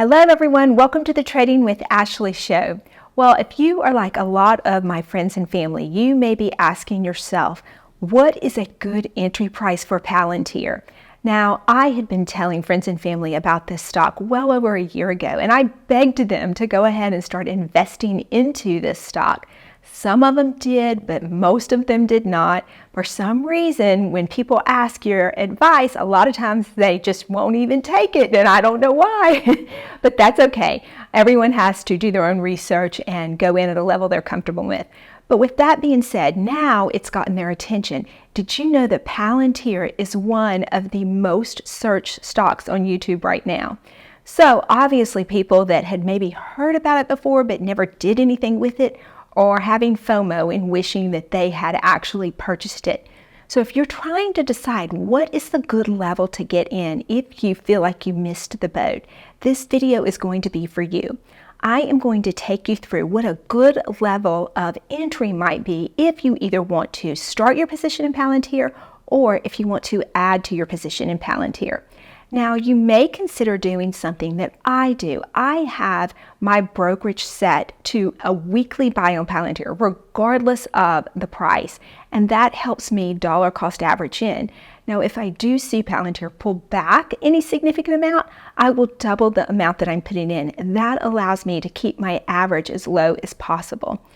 Hello everyone, welcome to the Trading with Ashley show. Well, if you are like a lot of my friends and family, you may be asking yourself, what is a good entry price for PLTR? Now, I had been telling friends and family about this stock well over a year ago, and I begged them to go ahead and start investing into this stock. Some of them did, but most of them did not. For some reason, when people ask your advice, a lot of times they just won't even take it, and I don't know why. But that's okay. Everyone has to do their own research and go in at a level they're comfortable with. But with that being said, now it's gotten their attention. Did you know that PLTR is one of the most searched stocks on YouTube right now? So obviously people that had maybe heard about it before but never did anything with it or having FOMO and wishing that they had actually purchased it. So if you're trying to decide what is the good level to get in if you feel like you missed the boat, this video is going to be for you. I am going to take you through what a good level of entry might be if you either want to start your position in PLTR or if you want to add to your position in PLTR. Now, you may consider doing something that I do. I have my brokerage set to a weekly buy on PLTR, regardless of the price, and that helps me dollar cost average in. Now, if I do see PLTR pull back any significant amount, I will double the amount that I'm putting in, and that allows me to keep my average as low as possible.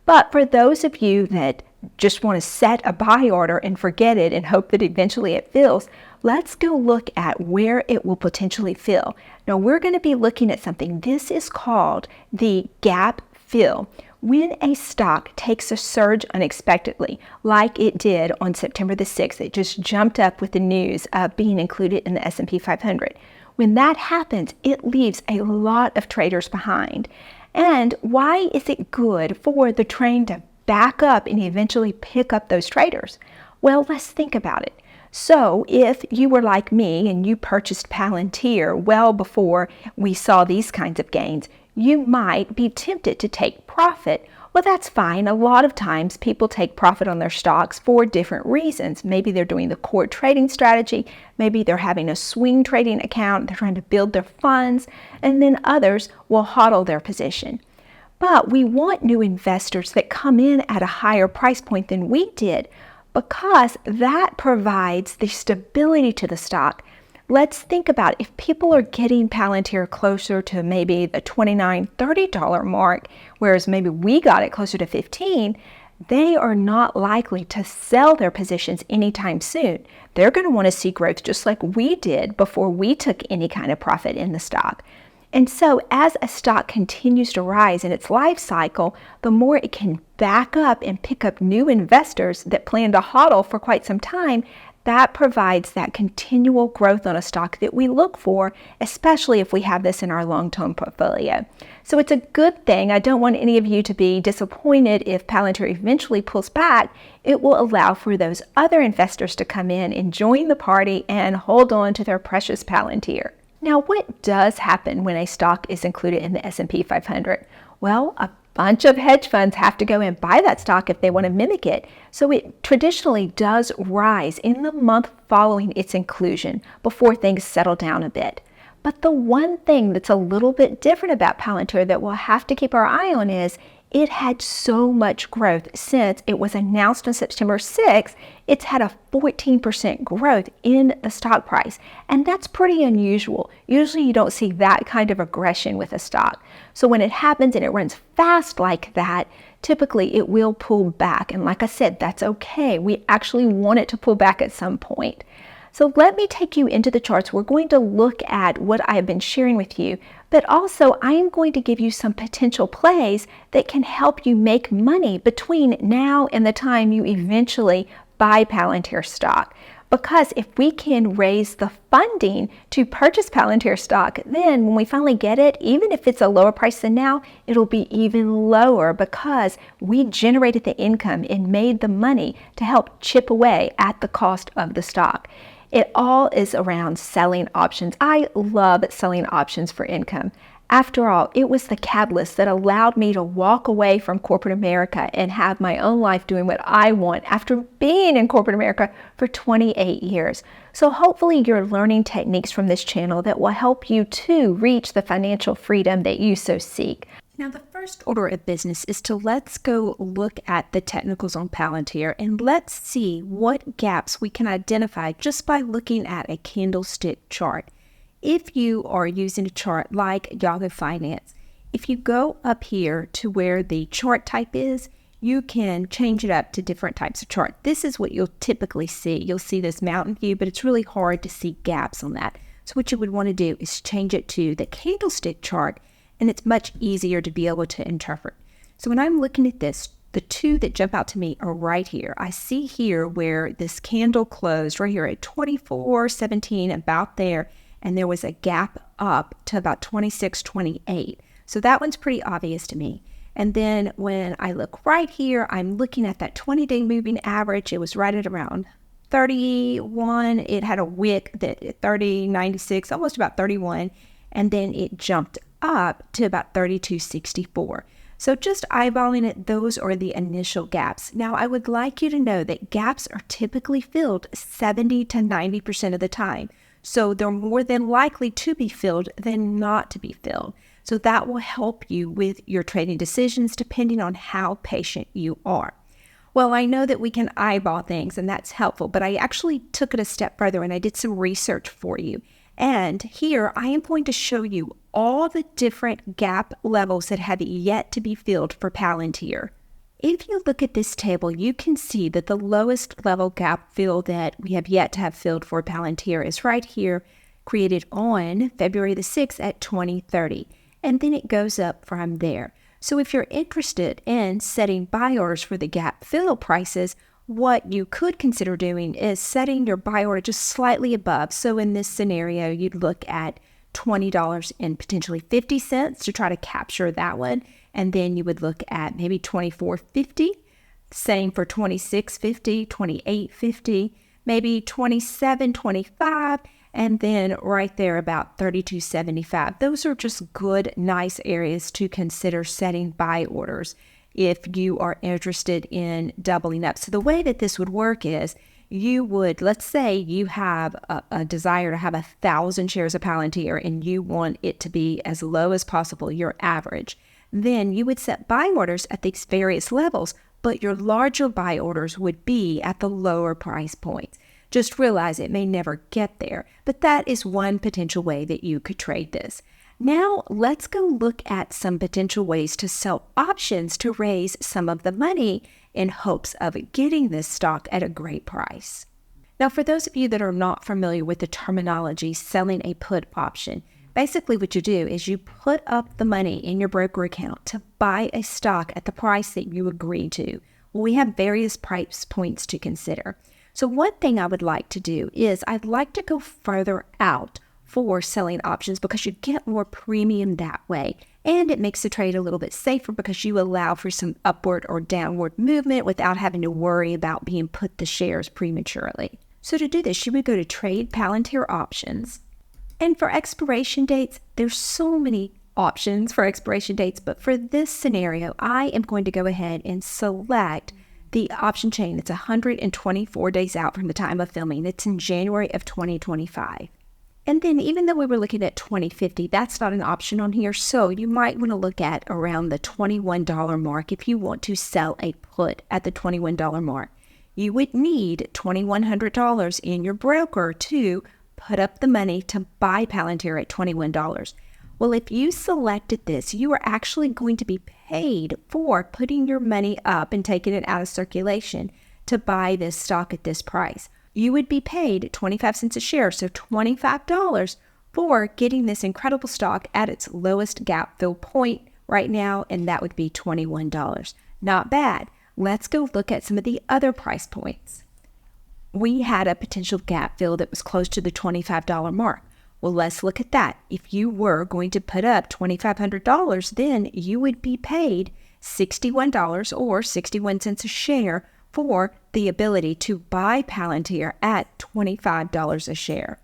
But for those of you that just want to set a buy order and forget it and hope that eventually it fills, let's go look at where it will potentially fill. Now we're going to be looking at something. This is called the gap fill. When a stock takes a surge unexpectedly, like it did on September the 6th, it just jumped up with the news of being included in the S&P 500. When that happens, it leaves a lot of traders behind. And why is it good for the train to back up and eventually pick up those traders? Well, let's think about it. So if you were like me and you purchased PLTR well before we saw these kinds of gains, you might be tempted to take profit. Well, that's fine. A lot of times people take profit on their stocks for different reasons. Maybe they're doing the core trading strategy. Maybe they're having a swing trading account. They're trying to build their funds. And then others will hodl their position. But we want new investors that come in at a higher price point than we did, because that provides the stability to the stock. Let's think about it. If people are getting PLTR closer to maybe the $29, $30 mark, whereas maybe we got it closer to $15, they are not likely to sell their positions anytime soon. They're going to want to see growth just like we did before we took any kind of profit in the stock. And so as a stock continues to rise in its life cycle, the more it can back up and pick up new investors that plan to hodl for quite some time, that provides that continual growth on a stock that we look for, especially if we have this in our long-term portfolio. So it's a good thing. I don't want any of you to be disappointed if PLTR eventually pulls back. It will allow for those other investors to come in and join the party and hold on to their precious PLTR. Now, what does happen when a stock is included in the S&P 500? Well, a bunch of hedge funds have to go and buy that stock if they want to mimic it. So it traditionally does rise in the month following its inclusion before things settle down a bit. But the one thing that's a little bit different about PLTR that we'll have to keep our eye on is it had so much growth since it was announced on September 6th. It's had a 14% growth in the stock price, and that's pretty unusual. Usually you don't see that kind of aggression with a stock. So when it happens and it runs fast like that, typically it will pull back. And like I said, that's okay. We actually want it to pull back at some point. So let me take you into the charts. We're going to look at what I have been sharing with you, but also I am going to give you some potential plays that can help you make money between now and the time you eventually buy PLTR stock. Because if we can raise the funding to purchase PLTR stock, then when we finally get it, even if it's a lower price than now, it'll be even lower because we generated the income and made the money to help chip away at the cost of the stock. It all is around selling options. I love selling options for income. After all, it was the catalyst that allowed me to walk away from corporate America and have my own life doing what I want after being in corporate America for 28 years. So hopefully you're learning techniques from this channel that will help you to reach the financial freedom that you so seek. Now, the first order of business is to let's go look at the technicals on Palantir and let's see what gaps we can identify just by looking at a candlestick chart. If you are using a chart like Yahoo Finance, if you go up here to where the chart type is, you can change it up to different types of chart. This is what you'll typically see. You'll see this mountain view, but it's really hard to see gaps on that. So what you would want to do is change it to the candlestick chart, and it's much easier to be able to interpret. So when I'm looking at this, the two that jump out to me are right here. I see here where this candle closed right here at 24.17, about there, and there was a gap up to about 26.28. So that one's pretty obvious to me. And then when I look right here, I'm looking at that 20-day moving average. It was right at around 31. It had a wick that 30.96, almost about 31, and then it jumped up to about 32.64. So just eyeballing it, those are the initial gaps. Now, I would like you to know that gaps are typically filled 70 to 90% of the time. So they're more than likely to be filled than not to be filled. So that will help you with your trading decisions depending on how patient you are. Well, I know that we can eyeball things and that's helpful, but I actually took it a step further and I did some research for you. And here I am going to show you all the different gap levels that have yet to be filled for Palantir. If you look at this table, you can see that the lowest level gap fill that we have yet to have filled for Palantir is right here, created on February the 6th at 2030. And then it goes up from there. So if you're interested in setting buy orders for the gap fill prices, what you could consider doing is setting your buy order just slightly above. So in this scenario, you'd look at $20 and potentially 50 cents to try to capture that one. And then you would look at maybe $24.50, same for $26.50, $28.50, maybe $27.25, and then right there about $32.75. Those are just good, nice areas to consider setting buy orders if you are interested in doubling up. So the way that this would work is you would, let's say you have a desire to have 1,000 shares of Palantir and you want it to be as low as possible, your average. Then you would set buy orders at these various levels, but your larger buy orders would be at the lower price points. Just realize it may never get there, but that is one potential way that you could trade this. Now let's go look at some potential ways to sell options to raise some of the money in hopes of getting this stock at a great price. Now, for those of you that are not familiar with the terminology selling a put option, basically what you do is you put up the money in your broker account to buy a stock at the price that you agree to. Well, we have various price points to consider. So one thing I would like to do is I'd like to go further out for selling options because you get more premium that way. And it makes the trade a little bit safer because you allow for some upward or downward movement without having to worry about being put the shares prematurely. So to do this, you would go to Trade Palantir Options. And for expiration dates, there's so many options for expiration dates, but for this scenario, I am going to go ahead and select the option chain. It's 124 days out from the time of filming. It's in January of 2025. And then even though we were looking at 2050, that's not an option on here. So you might want to look at around the $21 mark if you want to sell a put at the $21 mark. You would need $2,100 in your broker to put up the money to buy Palantir at $21. Well, if you selected this, you are actually going to be paid for putting your money up and taking it out of circulation to buy this stock at this price. You would be paid 25 cents a share, so $25 for getting this incredible stock at its lowest gap fill point right now, and that would be $21. Not bad. Let's go look at some of the other price points. We had a potential gap fill that was close to the $25 mark. Well, let's look at that. If you were going to put up $2,500, then you would be paid $61 or 61 cents a share for the ability to buy Palantir at $25 a share.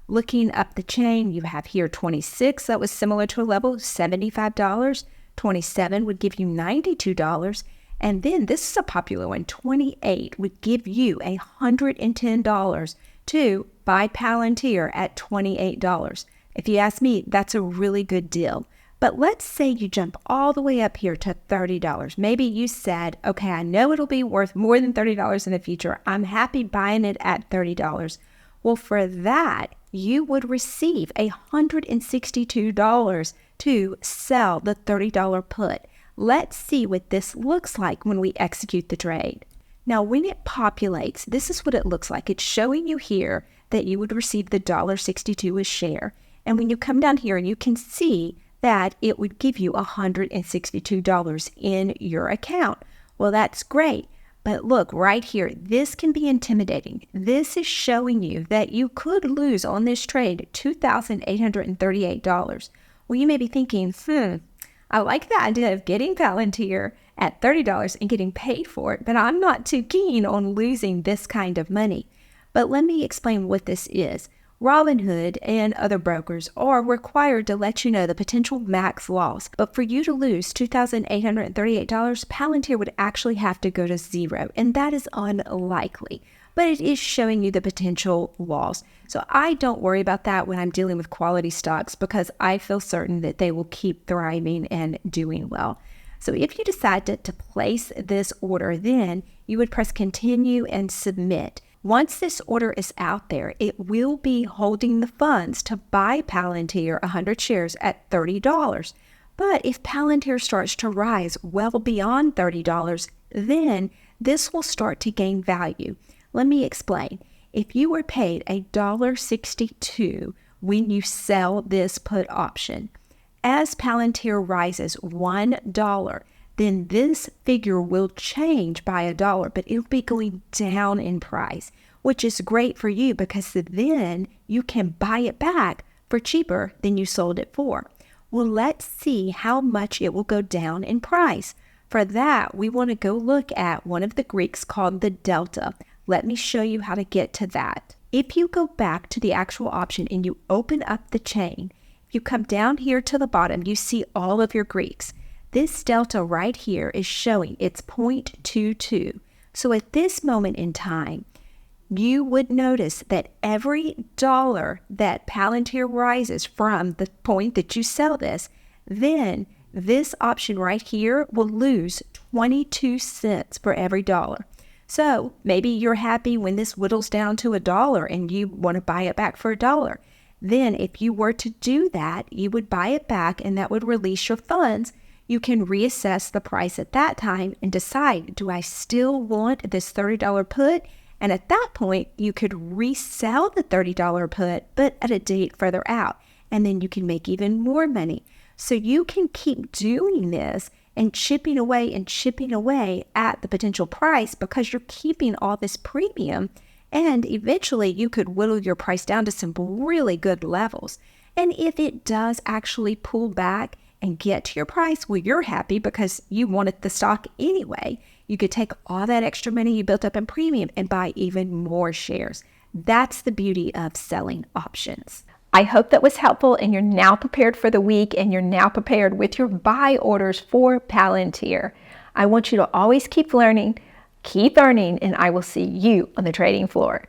Looking up the chain, you have here 26, that was similar to a level, $75. 27 would give you $92. And then this is a popular one, 28 would give you $110 to buy Palantir at $28. If you ask me, that's a really good deal. But let's say you jump all the way up here to $30. Maybe you said, okay, I know it'll be worth more than $30 in the future. I'm happy buying it at $30. Well, for that, you would receive $162 to sell the $30 put. Let's see what this looks like when we execute the trade. Now, when it populates, this is what it looks like. It's showing you here that you would receive the $1.62 a share. And when you come down here, you can see that it would give you $162 in your account. Well, that's great. But look right here, this can be intimidating. This is showing you that you could lose on this trade $2,838. Well, you may be thinking, I like the idea of getting Palantir at $30 and getting paid for it, but I'm not too keen on losing this kind of money. But let me explain what this is. Robinhood and other brokers are required to let you know the potential max loss. But for you to lose $2,838, Palantir would actually have to go to zero, and that is unlikely. But it is showing you the potential loss. So I don't worry about that when I'm dealing with quality stocks because I feel certain that they will keep thriving and doing well. So if you decide to place this order, then you would press continue and submit. Once this order is out there, it will be holding the funds to buy Palantir 100 shares at $30. But if Palantir starts to rise well beyond $30, then this will start to gain value. Let me explain. If you were paid $1.62 when you sell this put option, as Palantir rises $1, then this figure will change by $1, but it'll be going down in price, which is great for you because then you can buy it back for cheaper than you sold it for. Well, let's see how much it will go down in price. For that, we want to go look at one of the Greeks called the delta. Let me show you how to get to that. If you go back to the actual option and you open up the chain, if you come down here to the bottom, you see all of your Greeks. This delta right here is showing it's 0.22. So at this moment in time, you would notice that every dollar that Palantir rises from the point that you sell this, then this option right here will lose 22 cents for every dollar. So maybe you're happy when this whittles down to $1 and you want to buy it back for $1. Then if you were to do that, you would buy it back and that would release your funds. You can reassess the price at that time and decide, do I still want this $30 put? And at that point, you could resell the $30 put, but at a date further out. And then you can make even more money. So you can keep doing this and chipping away at the potential price because you're keeping all this premium. And eventually you could whittle your price down to some really good levels. And if it does actually pull back and get to your price, well, you're happy because you wanted the stock anyway. You could take all that extra money you built up in premium and buy even more shares. That's the beauty of selling options. I hope that was helpful and you're now prepared for the week and you're now prepared with your buy orders for Palantir. I want you to always keep learning, keep earning, and I will see you on the trading floor.